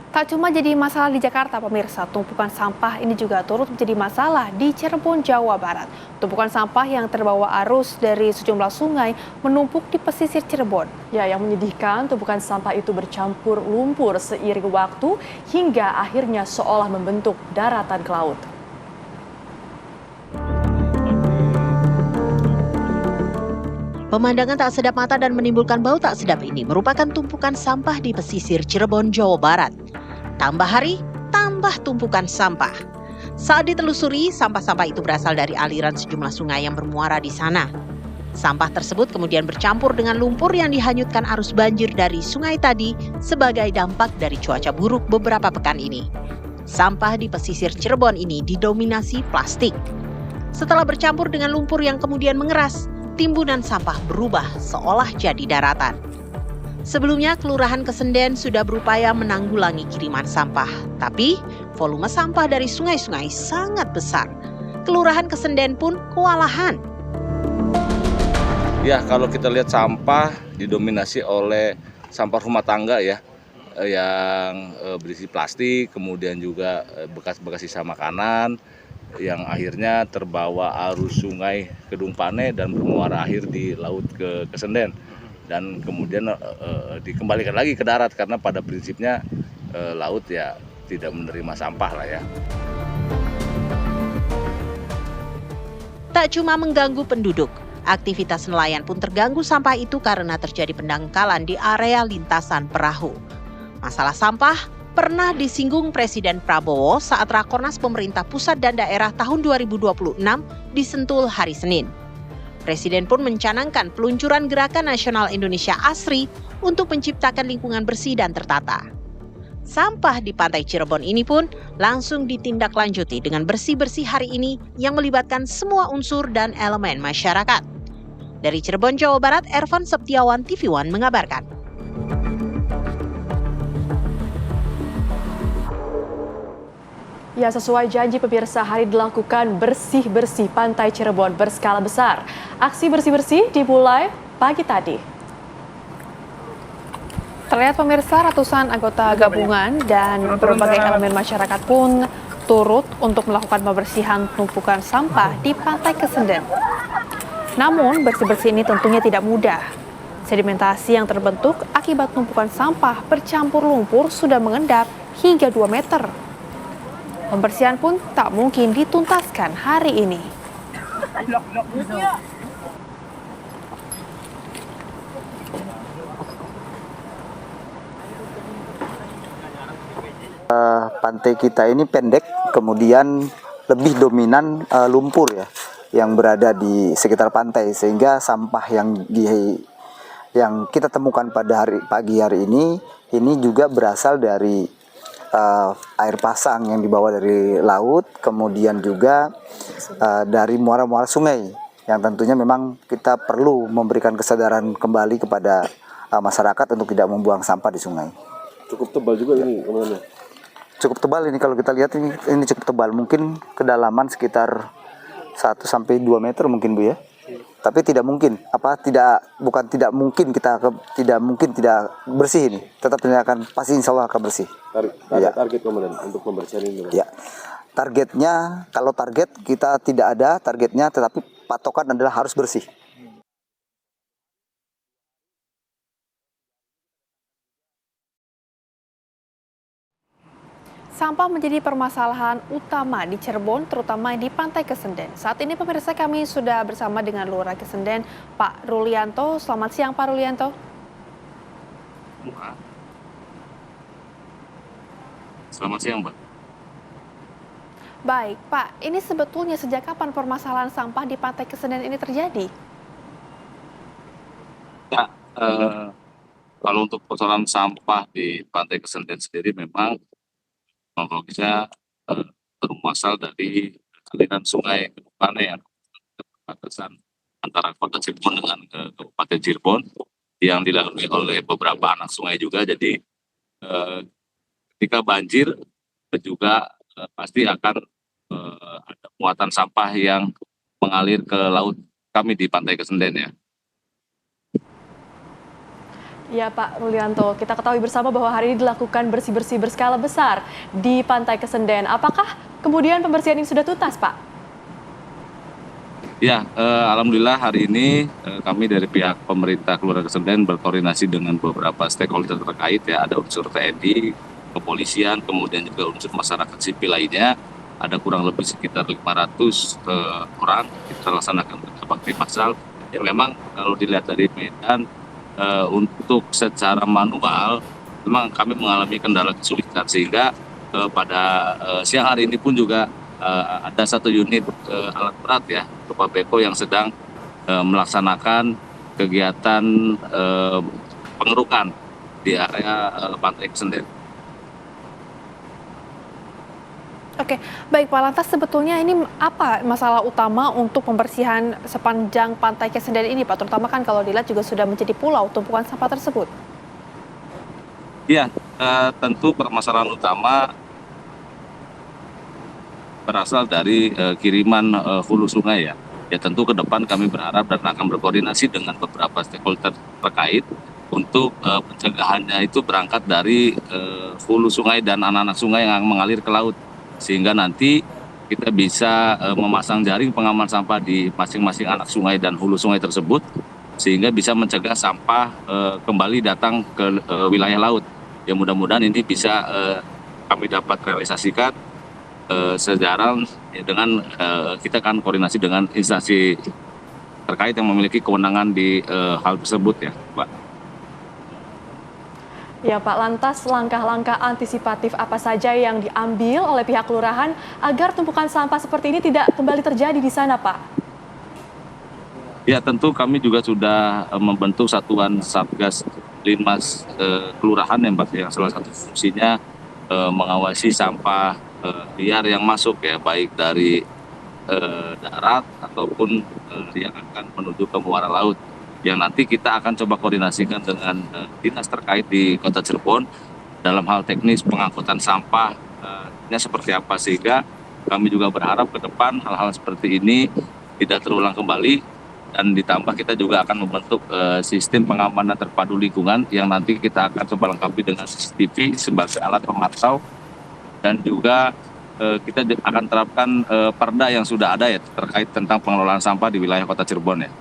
Tak cuma jadi masalah di Jakarta, pemirsa, tumpukan sampah ini juga turut menjadi masalah di Cirebon, Jawa Barat. Tumpukan sampah yang terbawa arus dari sejumlah sungai menumpuk di pesisir Cirebon. Ya, yang menyedihkan, tumpukan sampah itu bercampur lumpur seiring waktu hingga akhirnya seolah membentuk daratan ke laut. Pemandangan tak sedap mata dan menimbulkan bau tak sedap ini merupakan tumpukan sampah di pesisir Cirebon, Jawa Barat. Tambah hari, tambah tumpukan sampah. Saat ditelusuri, sampah-sampah itu berasal dari aliran sejumlah sungai yang bermuara di sana. Sampah tersebut kemudian bercampur dengan lumpur yang dihanyutkan arus banjir dari sungai tadi sebagai dampak dari cuaca buruk beberapa pekan ini. Sampah di pesisir Cirebon ini didominasi plastik. Setelah bercampur dengan lumpur yang kemudian mengeras, timbunan sampah berubah seolah jadi daratan. Sebelumnya, Kelurahan Kesenden sudah berupaya menanggulangi kiriman sampah. Tapi, volume sampah dari sungai-sungai sangat besar. Kelurahan Kesenden pun kewalahan. Ya, kalau kita lihat sampah didominasi oleh sampah rumah tangga ya, yang berisi plastik, kemudian juga bekas-bekas sisa makanan, yang akhirnya terbawa arus sungai Kedung Pane dan bermuara akhir di laut ke Kesenden. Dan kemudian dikembalikan lagi ke darat karena pada prinsipnya laut ya tidak menerima sampah lah ya. Tak cuma mengganggu penduduk, aktivitas nelayan pun terganggu sampah itu karena terjadi pendangkalan di area lintasan perahu. Masalah sampah pernah disinggung Presiden Prabowo saat Rakornas pemerintah pusat dan daerah tahun 2026 di Sentul hari Senin. Presiden pun mencanangkan peluncuran Gerakan Nasional Indonesia ASRI untuk menciptakan lingkungan bersih dan tertata. Sampah di pantai Cirebon ini pun langsung ditindaklanjuti dengan bersih-bersih hari ini yang melibatkan semua unsur dan elemen masyarakat. Dari Cirebon, Jawa Barat, Ervan Septiawan, TV One mengabarkan. Ya, sesuai janji pemirsa, hari dilakukan bersih-bersih pantai Cirebon berskala besar. Aksi bersih-bersih dimulai pagi tadi. Terlihat pemirsa, ratusan anggota gabungan dan berbagai elemen masyarakat pun turut untuk melakukan pembersihan tumpukan sampah di pantai Kesenden. Namun, bersih-bersih ini tentunya tidak mudah. Sedimentasi yang terbentuk akibat tumpukan sampah bercampur lumpur sudah mengendap hingga 2 meter. Pembersihan pun tak mungkin dituntaskan hari ini. Pantai kita ini pendek, kemudian lebih dominan lumpur ya, yang berada di sekitar pantai, sehingga sampah yang kita temukan pada pagi hari ini juga berasal dari air pasang yang dibawa dari laut, kemudian juga dari muara-muara sungai, yang tentunya memang kita perlu memberikan kesadaran kembali kepada masyarakat untuk tidak membuang sampah di sungai. Cukup tebal juga ini kemudian. Cukup tebal ini, kalau kita lihat ini cukup tebal, mungkin kedalaman sekitar 1 sampai 2 meter mungkin Bu ya. Tapi tidak mungkin tidak bersih ini. Tetap akan pasti insya Allah akan bersih. Target kemudian untuk pembersihan ini. Ya. Targetnya, kalau target kita tidak ada targetnya, tetapi patokan adalah harus bersih. Sampah menjadi permasalahan utama di Cirebon, terutama di Pantai Kesenden. Saat ini pemirsa, kami sudah bersama dengan Lurah Kesenden, Pak Rulianto. Selamat siang Pak Rulianto. Selamat siang, Mbak. Baik, Pak. Ini sebetulnya sejak kapan permasalahan sampah di Pantai Kesenden ini terjadi? Ya, kalau untuk persoalan sampah di Pantai Kesenden sendiri memang kronologisnya berasal dari aliran sungai Kedung Pane yang perbatasan antara kota Cirebon dengan Kabupaten Cirebon yang dilalui oleh beberapa anak sungai juga. Jadi ketika banjir juga pasti akan ada muatan sampah yang mengalir ke laut kami di Pantai Kesenden ya. Ya Pak Rulianto, kita ketahui bersama bahwa hari ini dilakukan bersih-bersih berskala besar di Pantai Kesenden. Apakah kemudian pembersihan ini sudah tuntas, Pak? Ya, alhamdulillah hari ini kami dari pihak pemerintah Kelurahan Kesenden berkoordinasi dengan beberapa stakeholder terkait ya, ada unsur TNI, kepolisian, kemudian juga unsur masyarakat sipil lainnya. Ada kurang lebih sekitar 500 orang kita laksanakan bakti massal. Ya memang kalau dilihat dari medan untuk secara manual memang kami mengalami kendala kesulitan sehingga pada siang hari ini pun juga ada satu unit alat berat ya berupa beko yang sedang melaksanakan kegiatan pengerukan di area Pantai Kesenden. Oke, baik Pak, lantas sebetulnya ini apa masalah utama untuk pembersihan sepanjang Pantai Kesenden ini Pak? Terutama kan kalau dilihat juga sudah menjadi pulau tumpukan sampah tersebut. Iya, tentu permasalahan utama berasal dari kiriman hulu sungai ya. Ya tentu ke depan kami berharap dan akan berkoordinasi dengan beberapa stakeholder terkait untuk pencegahannya itu berangkat dari hulu sungai dan anak-anak sungai yang mengalir ke laut. Sehingga nanti kita bisa memasang jaring pengaman sampah di masing-masing anak sungai dan hulu sungai tersebut sehingga bisa mencegah sampah kembali datang ke wilayah laut. Ya mudah-mudahan ini bisa kami dapat realisasikan sejalan ya, dengan kita akan koordinasi dengan instansi terkait yang memiliki kewenangan di hal tersebut ya Pak. Ya Pak, lantas langkah-langkah antisipatif apa saja yang diambil oleh pihak kelurahan agar tumpukan sampah seperti ini tidak kembali terjadi di sana, Pak? Ya tentu kami juga sudah membentuk satuan Satgas Linmas Kelurahan yang salah satu fungsinya mengawasi sampah liar yang masuk ya, baik dari darat ataupun yang akan menuju ke muara laut. Yang nanti kita akan coba koordinasikan dengan dinas terkait di Kota Cirebon dalam hal teknis pengangkutan sampah seperti apa, sehingga kami juga berharap ke depan hal-hal seperti ini tidak terulang kembali, dan ditambah kita juga akan membentuk sistem pengamanan terpadu lingkungan yang nanti kita akan coba lengkapi dengan CCTV sebagai alat pemantau, dan juga kita akan terapkan perda yang sudah ada ya terkait tentang pengelolaan sampah di wilayah Kota Cirebon ya.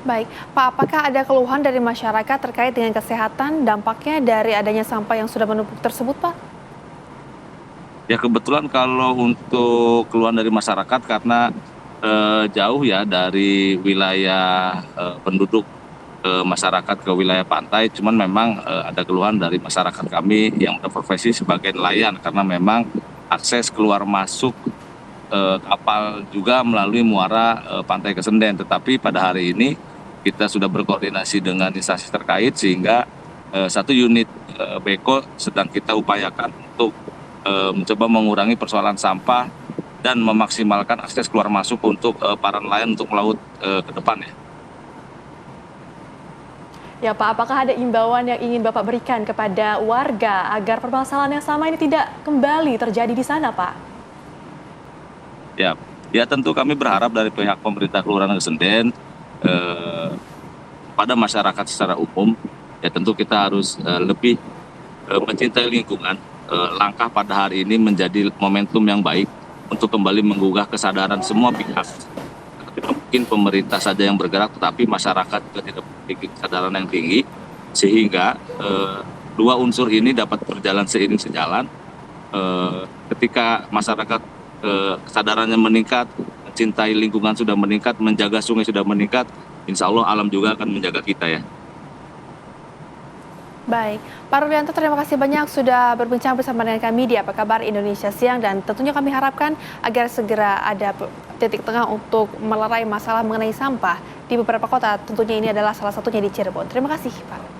Baik, Pak, apakah ada keluhan dari masyarakat terkait dengan kesehatan dampaknya dari adanya sampah yang sudah menumpuk tersebut, Pak? Ya kebetulan kalau untuk keluhan dari masyarakat karena jauh ya dari wilayah penduduk masyarakat ke wilayah pantai, cuman memang ada keluhan dari masyarakat kami yang berprofesi sebagai nelayan karena memang akses keluar masuk kapal juga melalui muara Pantai Kesenden. Tetapi pada hari ini kita sudah berkoordinasi dengan instansi terkait sehingga satu unit beko sedang kita upayakan untuk mencoba mengurangi persoalan sampah dan memaksimalkan akses keluar masuk untuk para nelayan untuk melaut ke depan ya. Ya Pak, apakah ada imbauan yang ingin Bapak berikan kepada warga agar permasalahan yang sama ini tidak kembali terjadi di sana, Pak? Ya tentu kami berharap dari pihak pemerintah Kelurahan Kesenden pada masyarakat secara umum, ya tentu kita harus lebih mencintai lingkungan. Langkah pada hari ini menjadi momentum yang baik untuk kembali menggugah kesadaran semua pihak. Tidak mungkin pemerintah saja yang bergerak, tetapi masyarakat juga tidak memiliki kesadaran yang tinggi, sehingga dua unsur ini dapat berjalan seiring sejalan. Ketika masyarakat kesadarannya meningkat, mencintai lingkungan sudah meningkat, menjaga sungai sudah meningkat, insya Allah alam juga akan menjaga kita ya. Baik, Pak Rulianto, terima kasih banyak sudah berbincang bersama dengan kami di Apa Kabar Indonesia Siang, dan tentunya kami harapkan agar segera ada titik tengah untuk melerai masalah mengenai sampah di beberapa kota, tentunya ini adalah salah satunya di Cirebon. Terima kasih Pak.